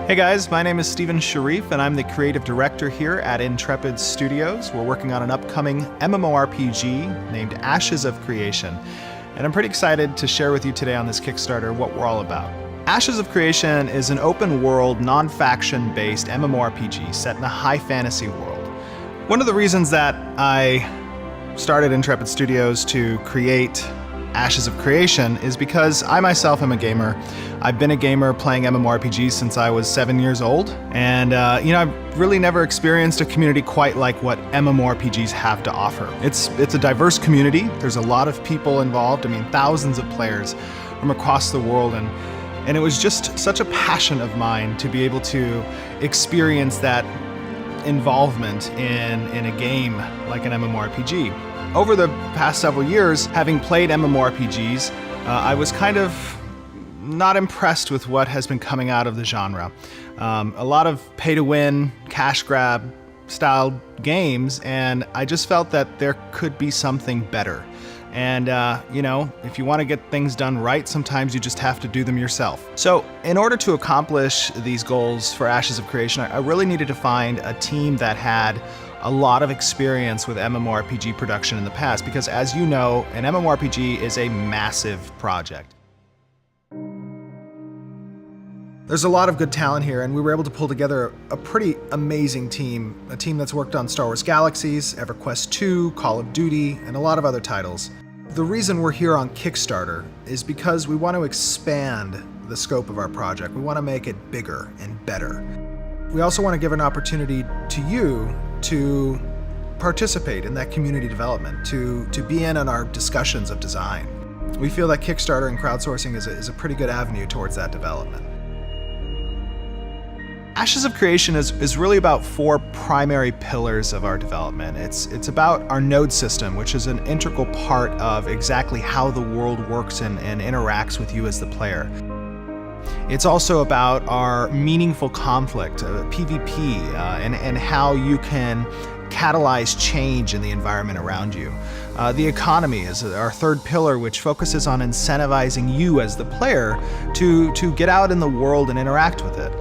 Hey guys, my name is Steven Sharif and I'm the creative director here at Intrepid Studios. We're working on an upcoming MMORPG named Ashes of Creation. And I'm pretty excited to share with you today on this Kickstarter what we're all about. Ashes of Creation is an open world, non-faction based MMORPG set in a high fantasy world. One of the reasons that I started Intrepid Studios to create Ashes of Creation is because I myself am a gamer. I've been a gamer playing MMORPGs since I was 7 years old, and I've really never experienced a community quite like what MMORPGs have to offer. It's a diverse community. There's a lot of people involved. I mean, thousands of players from across the world, and it was just such a passion of mine to be able to experience that involvement in a game like an MMORPG. Over the past several years, having played MMORPGs, I was kind of not impressed with what has been coming out of the genre. A lot of pay-to-win, cash grab style games, and I just felt that there could be something better. And, if you want to get things done right, sometimes you just have to do them yourself. So in order to accomplish these goals for Ashes of Creation, I really needed to find a team that had a lot of experience with MMORPG production in the past, because as you know, an MMORPG is a massive project. There's a lot of good talent here, and we were able to pull together a pretty amazing team, a team that's worked on Star Wars Galaxies, EverQuest 2, Call of Duty, and a lot of other titles. The reason we're here on Kickstarter is because we want to expand the scope of our project. We want to make it bigger and better. We also want to give an opportunity to you to participate in that community development, to be in on our discussions of design. We feel that Kickstarter and crowdsourcing is a pretty good avenue towards that development. Ashes of Creation is really about four primary pillars of our development. It's about our node system, which is an integral part of exactly how the world works and interacts with you as the player. It's also about our meaningful conflict, PvP, and how you can catalyze change in the environment around you. The economy is our third pillar, which focuses on incentivizing you as the player to get out in the world and interact with it.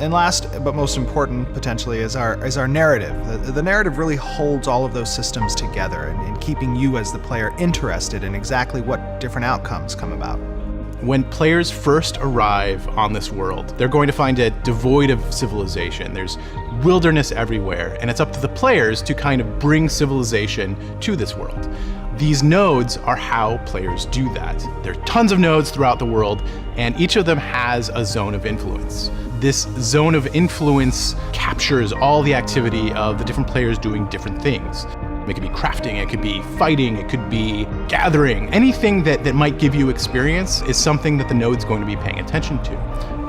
And last, but most important potentially, is our narrative. The narrative really holds all of those systems together and keeping you as the player interested in exactly what different outcomes come about. When players first arrive on this world, they're going to find it devoid of civilization. There's wilderness everywhere, and it's up to the players to kind of bring civilization to this world. These nodes are how players do that. There are tons of nodes throughout the world, and each of them has a zone of influence. This zone of influence captures all the activity of the different players doing different things. It could be crafting, it could be fighting, it could be gathering. Anything that might give you experience is something that the node's going to be paying attention to.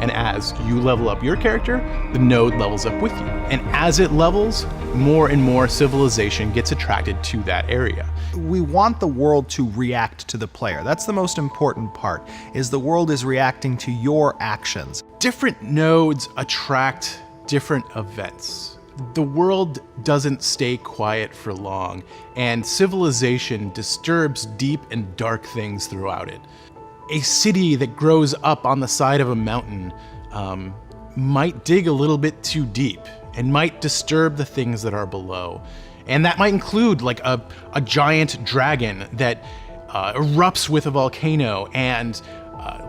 And as you level up your character, the node levels up with you. And as it levels, more and more civilization gets attracted to that area. We want the world to react to the player. That's the most important part, is the world is reacting to your actions. Different nodes attract different events. The world doesn't stay quiet for long, and civilization disturbs deep and dark things throughout it. A city that grows up on the side of a mountain might dig a little bit too deep and might disturb the things that are below. And that might include like a giant dragon that erupts with a volcano and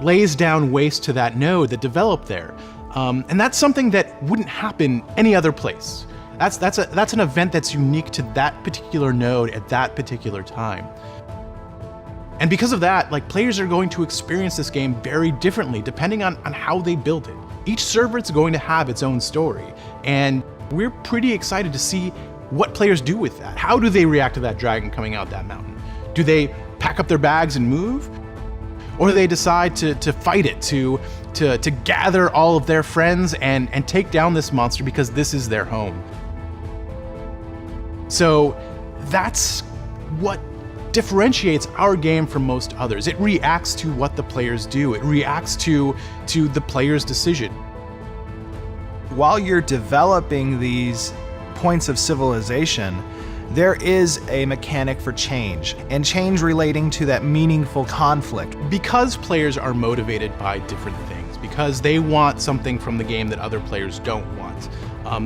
lays down waste to that node that developed there. And that's something that wouldn't happen any other place. That's an event that's unique to that particular node at that particular time. And because of that, players are going to experience this game very differently depending on how they build it. Each server is going to have its own story, and we're pretty excited to see what players do with that. How do they react to that dragon coming out that mountain? Do they pack up their bags and move? Or do they decide to fight it, to gather all of their friends and take down this monster because this is their home? So that's what differentiates our game from most others. It reacts to what the players do. It reacts to the player's decision. While you're developing these points of civilization, there is a mechanic for change, and change relating to that meaningful conflict. Because players are motivated by different things, because they want something from the game that other players don't want.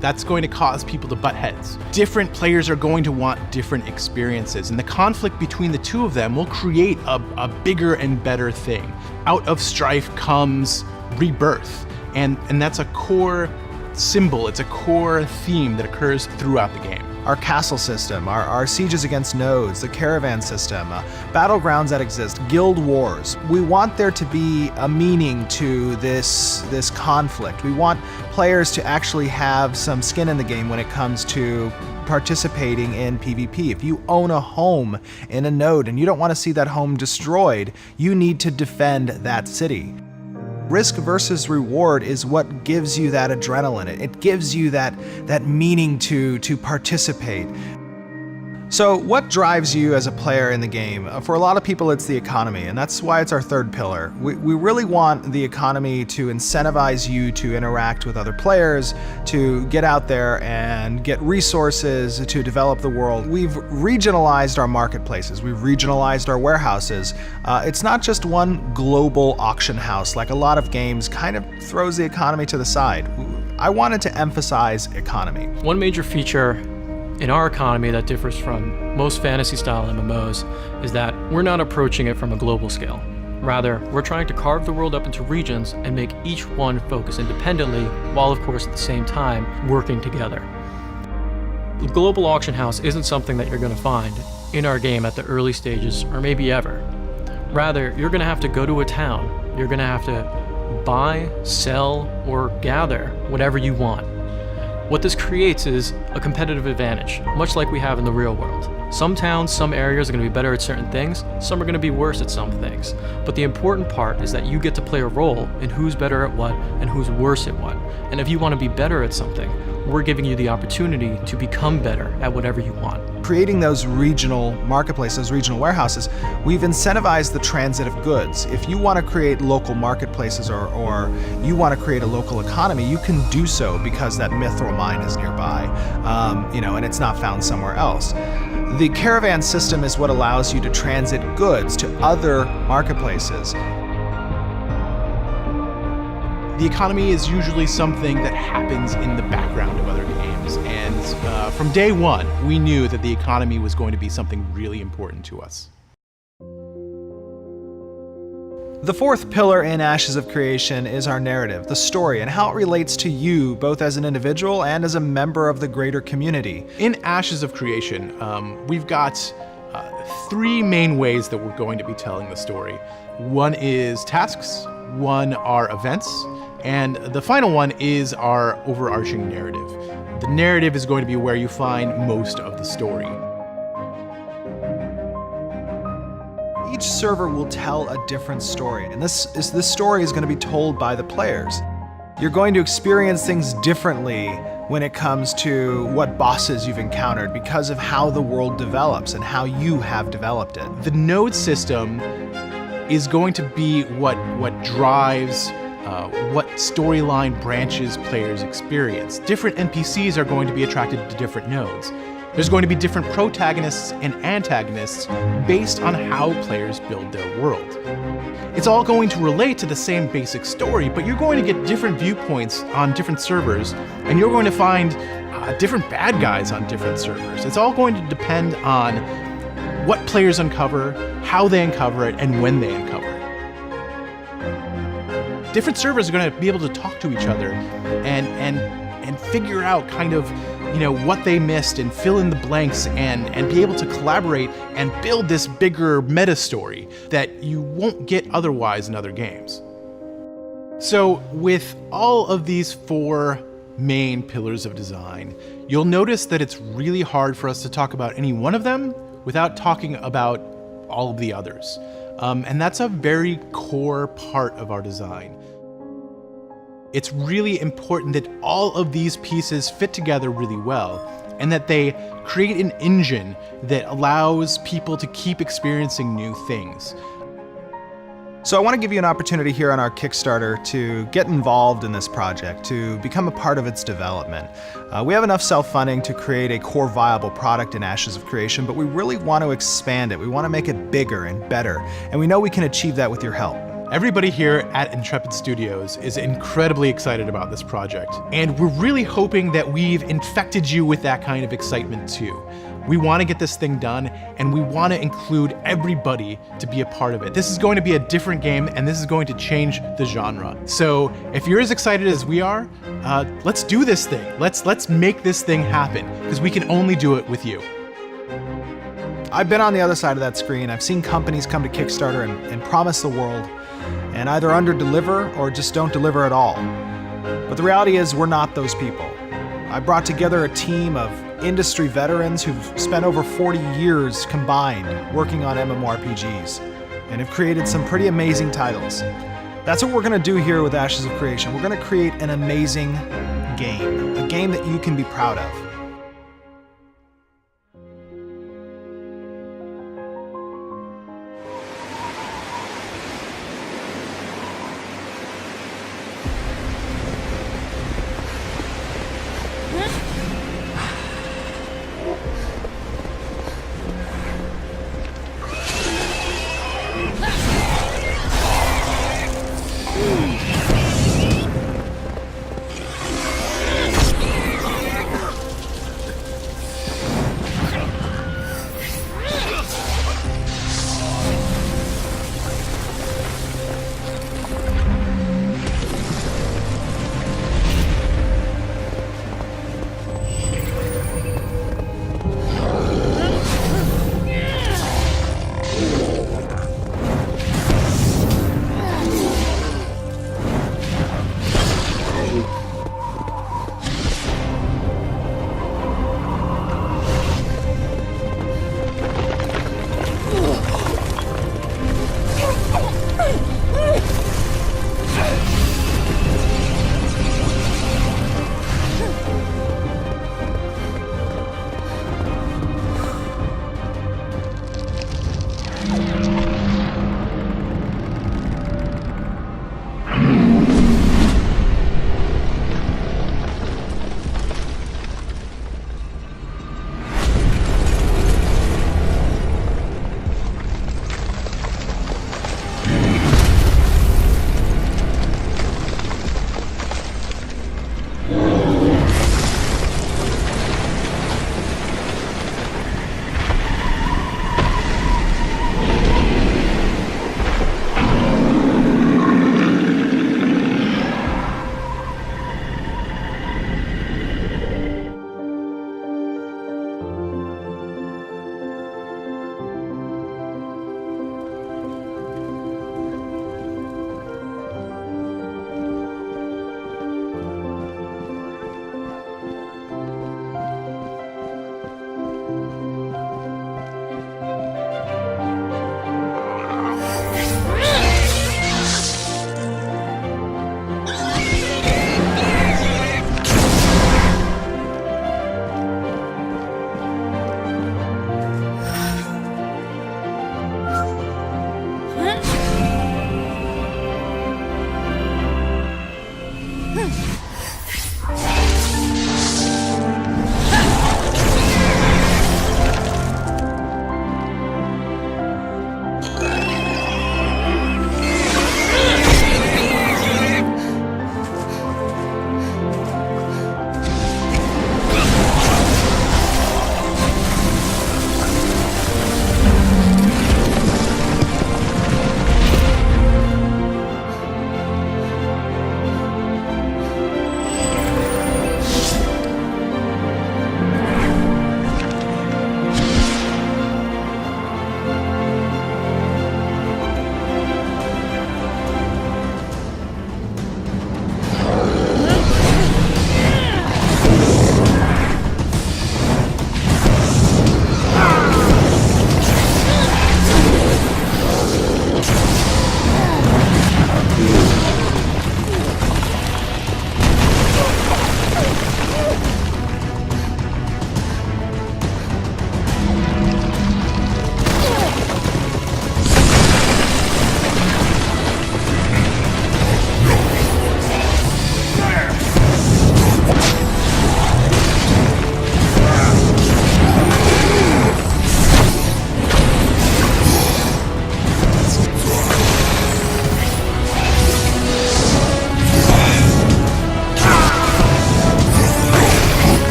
That's going to cause people to butt heads. Different players are going to want different experiences, and the conflict between the two of them will create a bigger and better thing. Out of strife comes rebirth, and that's a core symbol, it's a core theme that occurs throughout the game. Our castle system, our sieges against nodes, the caravan system, battlegrounds that exist, guild wars. We want there to be a meaning to this conflict. We want players to actually have some skin in the game when it comes to participating in PvP. If you own a home in a node and you don't want to see that home destroyed, you need to defend that city. Risk versus reward is what gives you that adrenaline. It gives you that meaning to participate. So what drives you as a player in the game? For a lot of people, it's the economy, and that's why it's our third pillar. We really want the economy to incentivize you to interact with other players, to get out there and get resources to develop the world. We've regionalized our marketplaces. We've regionalized our warehouses. It's not just one global auction house like a lot of games kind of throws the economy to the side. I wanted to emphasize economy. One major feature in our economy that differs from most fantasy-style MMOs is that we're not approaching it from a global scale. Rather, we're trying to carve the world up into regions and make each one focus independently, while of course at the same time working together. The global auction house isn't something that you're going to find in our game at the early stages, or maybe ever. Rather, you're going to have to go to a town, you're going to have to buy, sell, or gather whatever you want. What this creates is a competitive advantage, much like we have in the real world. Some towns, some areas are going to be better at certain things, some are going to be worse at some things. But the important part is that you get to play a role in who's better at what and who's worse at what. And if you want to be better at something, we're giving you the opportunity to become better at whatever you want. Creating those regional marketplaces, regional warehouses, we've incentivized the transit of goods. If you want to create local marketplaces or you want to create a local economy, you can do so because that mithril mine is nearby, and it's not found somewhere else. The caravan system is what allows you to transit goods to other marketplaces. The economy is usually something that happens in the background of other games, and from day one, we knew that the economy was going to be something really important to us. The fourth pillar in Ashes of Creation is our narrative, the story, and how it relates to you, both as an individual and as a member of the greater community. In Ashes of Creation, we've got three main ways that we're going to be telling the story. One is tasks, one are events, and the final one is our overarching narrative. The narrative is going to be where you find most of the story. Each server will tell a different story, and this story is going to be told by the players. You're going to experience things differently when it comes to what bosses you've encountered because of how the world develops and how you have developed it. The node system is going to be what drives what storyline branches players experience. Different NPCs are going to be attracted to different nodes. There's going to be different protagonists and antagonists based on how players build their world. It's all going to relate to the same basic story, but you're going to get different viewpoints on different servers, and you're going to find different bad guys on different servers. It's all going to depend on what players uncover, how they uncover it, and when they uncover it. Different servers are going to be able to talk to each other and figure out kind of what they missed and fill in the blanks and be able to collaborate and build this bigger meta story that you won't get otherwise in other games. So with all of these four main pillars of design, you'll notice that it's really hard for us to talk about any one of them without talking about all of the others. And that's a very core part of our design. It's really important that all of these pieces fit together really well and that they create an engine that allows people to keep experiencing new things. So I want to give you an opportunity here on our Kickstarter to get involved in this project, to become a part of its development. We have enough self-funding to create a core viable product in Ashes of Creation, but we really want to expand it. We want to make it bigger and better, and we know we can achieve that with your help. Everybody here at Intrepid Studios is incredibly excited about this project, and we're really hoping that we've infected you with that kind of excitement too. We want to get this thing done, and we want to include everybody to be a part of it. This is going to be a different game, and this is going to change the genre. So if you're as excited as we are, let's do this thing. Let's make this thing happen, because we can only do it with you. I've been on the other side of that screen. I've seen companies come to Kickstarter and promise the world, and either under-deliver or just don't deliver at all. But the reality is we're not those people. I brought together a team of industry veterans who've spent over 40 years combined working on MMORPGs and have created some pretty amazing titles. That's what we're going to do here with Ashes of Creation. We're going to create an amazing game, a game that you can be proud of.